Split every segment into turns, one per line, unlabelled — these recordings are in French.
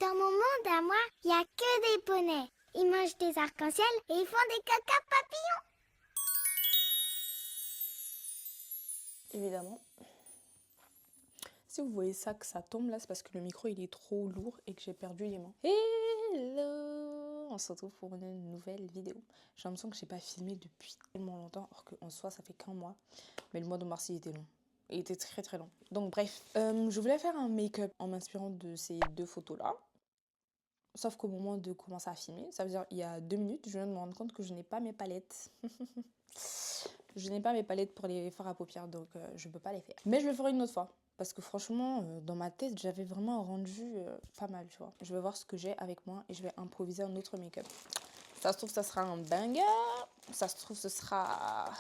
Dans mon monde à moi, il n'y a que des poneys. Ils mangent des arcs-en-ciel et ils font des caca papillons.
Évidemment. Si vous voyez ça, que ça tombe là, c'est parce que le micro il est trop lourd et que j'ai perdu les mains. Hello! On se retrouve pour une nouvelle vidéo. J'ai l'impression que j'ai pas filmé depuis tellement longtemps, alors qu'en soi ça fait qu'un mois. Mais le mois de mars il était long. Il était très très long. Donc bref, je voulais faire un make-up en m'inspirant de ces deux photos là. Sauf qu'au moment de commencer à filmer, ça veut dire il y a 2 minutes, je viens de me rendre compte que je n'ai pas mes palettes. Je n'ai pas mes palettes pour les fards à paupières, donc je peux pas les faire. Mais je le ferai une autre fois. Parce que franchement, dans ma tête, j'avais vraiment un rendu pas mal, tu vois. Je vais voir ce que j'ai avec moi et je vais improviser un autre make-up. Ça se trouve, ça sera un banger. Ça se trouve, ce sera...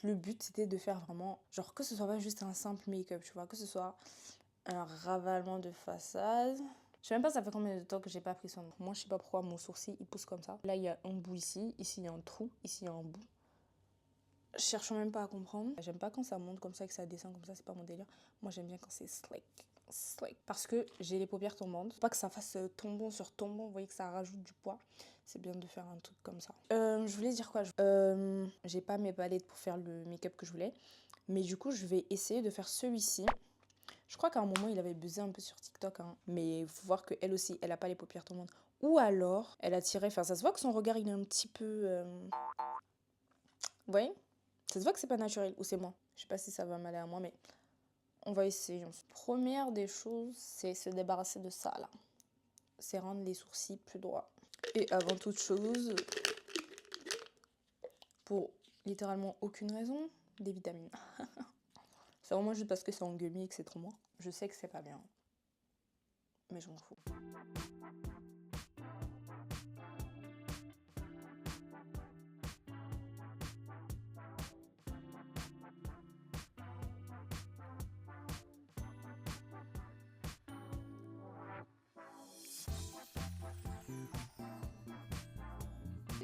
Le but, c'était de faire vraiment... Genre, que ce soit pas juste un simple make-up, tu vois. Que ce soit un ravalement de façade. Je sais même pas ça fait combien de temps que j'ai pas pris soin de moi. Moi, je sais pas pourquoi mon sourcil, il pousse comme ça. Là, il y a un bout ici. Ici, il y a un trou. Ici, il y a un bout. Je cherche même pas à comprendre. J'aime pas quand ça monte comme ça et que ça descend comme ça, c'est pas mon délire. Moi j'aime bien quand c'est slick. Slick. Parce que j'ai les paupières tombantes. Faut pas que ça fasse tombon sur tombon, vous voyez que ça rajoute du poids. C'est bien de faire un truc comme ça. Je voulais dire quoi j'ai pas mes palettes pour faire le make-up que je voulais. Mais du coup, je vais essayer de faire celui-ci. Je crois qu'à un moment, il avait buzzé un peu sur TikTok. Hein. Mais il faut voir qu'elle aussi, elle a pas les paupières tombantes. Ou alors, elle a tiré... Enfin, ça se voit que son regard, il est un petit peu... Vous voyez? Ça se voit que c'est pas naturel, ou c'est moi. Je sais pas si ça va m'aller à moi, mais on va essayer. Première des choses, c'est se débarrasser de ça, là. C'est rendre les sourcils plus droits. Et avant toute chose, pour littéralement aucune raison, des vitamines. C'est vraiment juste parce que c'est en gummy et que c'est trop moi. Je sais que c'est pas bien, mais je m'en fous.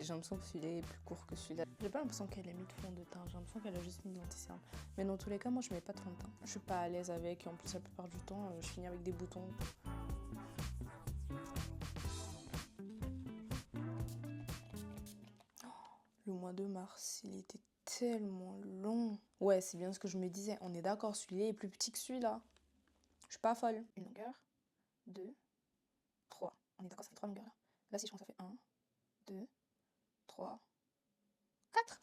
J'ai l'impression que celui-là est plus court que celui-là. J'ai pas l'impression qu'elle a mis de fond de teint, j'ai l'impression qu'elle a juste mis de l'anti-cerne. Mais dans tous les cas, moi je mets pas de fond de teint. Je suis pas à l'aise avec, et en plus la plupart du temps, je finis avec des boutons. Le mois de mars, il était tellement long. Ouais, c'est bien ce que je me disais. On est d'accord, celui-là est plus petit que celui-là. Je suis pas folle. Une longueur, 2, 3. On est d'accord, ça fait 3 longueurs là. Là, si je pense, ça fait 1, 2, 3, 4.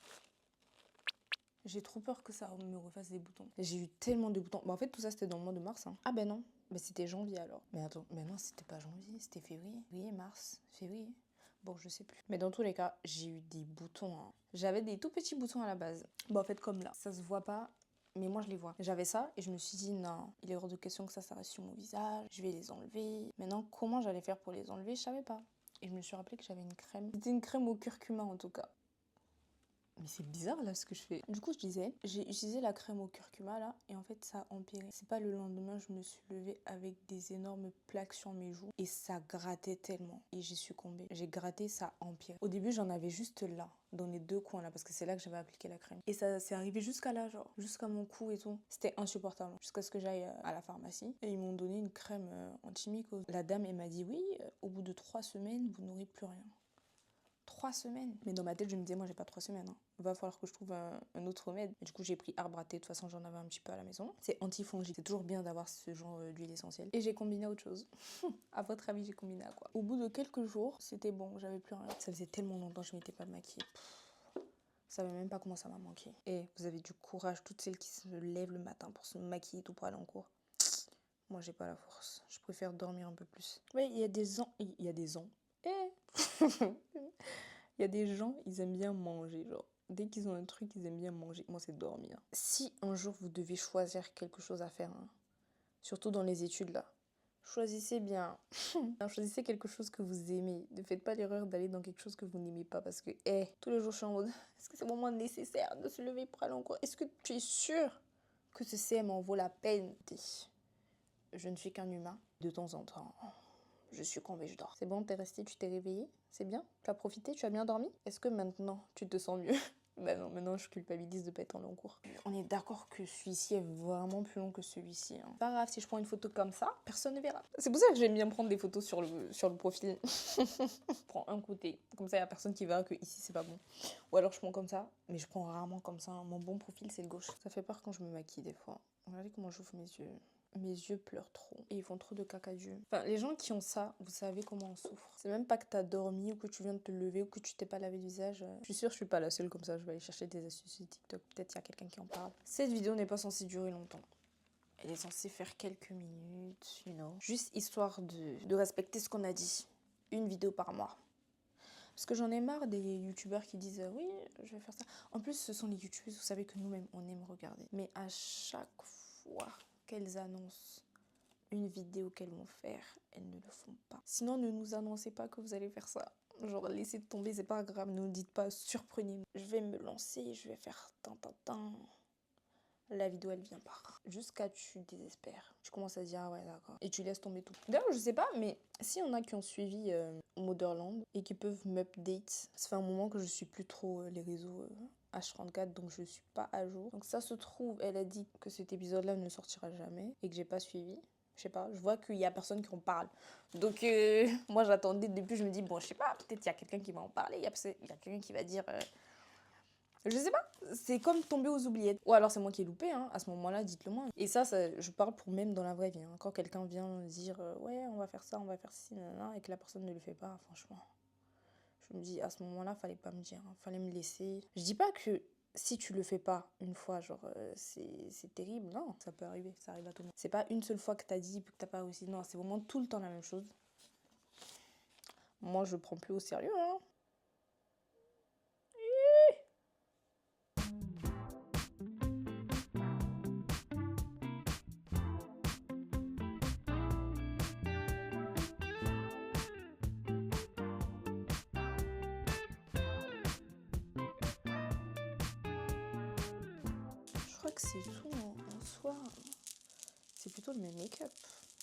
J'ai trop peur que ça me refasse des boutons. J'ai eu tellement de boutons. Bah, en fait, tout ça, c'était dans le mois de mars. Hein. Ah ben non. Mais c'était janvier alors. Mais attends, mais non, c'était pas janvier, c'était février. Février, mars, février. Bon, je sais plus. Mais dans tous les cas, j'ai eu des boutons. Hein. J'avais des tout petits boutons à la base. Bah, en fait, comme là. Ça se voit pas, mais moi, je les vois. J'avais ça et je me suis dit, non, il est hors de question que ça reste sur mon visage. Je vais les enlever. Maintenant, comment j'allais faire pour les enlever, je savais pas. Et je me suis rappelé que j'avais une crème. C'était une crème au curcuma en tout cas. Mais c'est bizarre là ce que je fais. Du coup, je disais, j'ai utilisé la crème au curcuma là et en fait ça a empiré. C'est pas le lendemain, je me suis levée avec des énormes plaques sur mes joues et ça grattait tellement et j'ai succombé. J'ai gratté, ça a empiré. Au début, j'en avais juste là, dans les deux coins là parce que c'est là que j'avais appliqué la crème. Et ça s'est arrivé jusqu'à là, genre, jusqu'à mon cou et tout. C'était insupportable. Jusqu'à ce que j'aille à la pharmacie et ils m'ont donné une crème antimycose. La dame, elle m'a dit oui, au bout de 3 semaines, vous n'aurez plus rien. 3 semaines. Mais dans ma tête, je me disais, moi, j'ai pas 3 semaines. Hein. Va falloir que je trouve un autre remède. Et du coup, j'ai pris arbre à thé. De toute façon, j'en avais un petit peu à la maison. C'est antifongique. C'est toujours bien d'avoir ce genre d'huile essentielle. Et j'ai combiné à autre chose. À votre avis, j'ai combiné à quoi? Au bout de quelques jours, c'était bon. J'avais plus rien. Ça faisait tellement longtemps que je m'étais pas maquillée. Vous savez même pas comment ça m'a manqué. Et vous avez du courage, toutes celles qui se lèvent le matin pour se maquiller tout pour aller en cours. Moi, j'ai pas la force. Je préfère dormir un peu plus. Oui, il y a des gens... Il y a des gens... Il y a des gens, ils aiment bien manger, genre. Dès qu'ils ont un truc, ils aiment bien manger. Moi, c'est dormir. Si un jour vous devez choisir quelque chose à faire, hein, surtout dans les études là, choisissez bien. Choisissez quelque chose que vous aimez. Ne faites pas l'erreur d'aller dans quelque chose que vous n'aimez pas parce que, tous les jours, je suis en mode, est-ce que c'est vraiment nécessaire de se lever pour aller en cours? Est-ce que tu es sûr que ce CM en vaut la peine? Je ne suis qu'un humain. De temps en temps, je succombe et je dors. C'est bon, t'es resté, tu t'es réveillé? C'est bien? Tu as profité? Tu as bien dormi? Est-ce que maintenant, tu te sens mieux? Bah non, maintenant je culpabilise de pas être en long cours. On est d'accord que celui-ci est vraiment plus long que celui-ci. Hein. Pas grave, si je prends une photo comme ça, personne ne verra. C'est pour ça que j'aime bien prendre des photos sur le profil. Je prends un côté, comme ça il y a personne qui verra que ici c'est pas bon. Ou alors je prends comme ça, mais je prends rarement comme ça. Mon bon profil c'est le gauche. Ça fait peur quand je me maquille des fois. Regardez comment j'ouvre mes yeux. Mes yeux pleurent trop et ils font trop de caca d'yeux. Enfin, les gens qui ont ça, vous savez comment on souffre. C'est même pas que t'as dormi ou que tu viens de te lever ou que tu t'es pas lavé le visage. Je suis sûre que je suis pas la seule comme ça. Je vais aller chercher des astuces sur TikTok. Peut-être qu'il y a quelqu'un qui en parle. Cette vidéo n'est pas censée durer longtemps. Elle est censée faire quelques minutes, juste histoire de respecter ce qu'on a dit. Une vidéo par mois. Parce que j'en ai marre des youtubeurs qui disent oui, je vais faire ça. En plus, ce sont les youtubeuses, vous savez que nous-mêmes, on aime regarder. Mais à chaque fois qu'elles annoncent une vidéo qu'elles vont faire, elles ne le font pas. Sinon, ne nous annoncez pas que vous allez faire ça. Genre, laissez tomber, c'est pas grave, ne nous dites pas, surprenez-nous. Je vais me lancer, je vais faire tant. La vidéo, elle vient pas. Jusqu'à tu désespères. Tu commences à dire, ah ouais, d'accord. Et tu laisses tomber tout. D'ailleurs, je sais pas, mais s'il y en a qui ont suivi Motherland et qui peuvent m'update, ça fait un moment que je suis plus trop les réseaux H34, donc je suis pas à jour. Donc ça se trouve, elle a dit que cet épisode-là ne sortira jamais et que j'ai pas suivi. Je sais pas, je vois qu'il y a personne qui en parle. Donc moi j'attendais depuis, je me dis, bon, je sais pas, peut-être il y a quelqu'un qui va en parler, il y a quelqu'un qui va dire... Je sais pas, c'est comme tomber aux oubliettes. Ou alors c'est moi qui ai loupé, hein. À ce moment-là, dites-le moi. Et ça, je parle pour même dans la vraie vie. Hein. Quand quelqu'un vient dire ouais, on va faire ça, on va faire ci, nanana, et que la personne ne le fait pas, franchement, je me dis à ce moment-là, fallait pas me dire, hein. Fallait me laisser. Je dis pas que si tu le fais pas une fois, genre c'est terrible, non, ça peut arriver, ça arrive à tout le monde. C'est pas une seule fois que t'as dit puis que t'as pas réussi, non, c'est vraiment tout le temps la même chose. Moi, je prends plus au sérieux, hein. Je crois que c'est tout en soi. C'est plutôt le même make-up.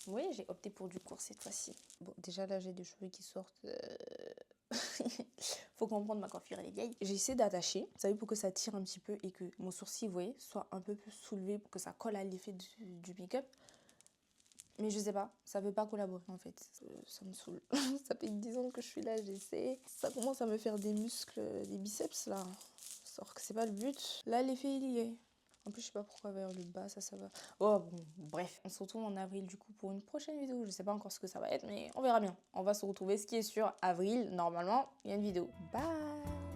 Oui, j'ai opté pour du court cette fois-ci. Bon, déjà là, j'ai des cheveux qui sortent. Faut comprendre, ma coiffure, elle est vieille. J'ai essayé d'attacher, vous savez, pour que ça tire un petit peu et que mon sourcil, vous voyez, soit un peu plus soulevé pour que ça colle à l'effet du make-up. Mais je sais pas, ça veut pas collaborer en fait. Ça me saoule. Ça fait 10 ans que je suis là, j'essaie. Ça commence à me faire des muscles, des biceps là. Sauf que c'est pas le but. Là, l'effet, il y est. En plus, je sais pas pourquoi vers le bas, ça va. Oh, bon, bref. On se retrouve en avril, du coup, pour une prochaine vidéo. Je sais pas encore ce que ça va être, mais on verra bien. On va se retrouver. Ce qui est sûr, avril, normalement, il y a une vidéo. Bye!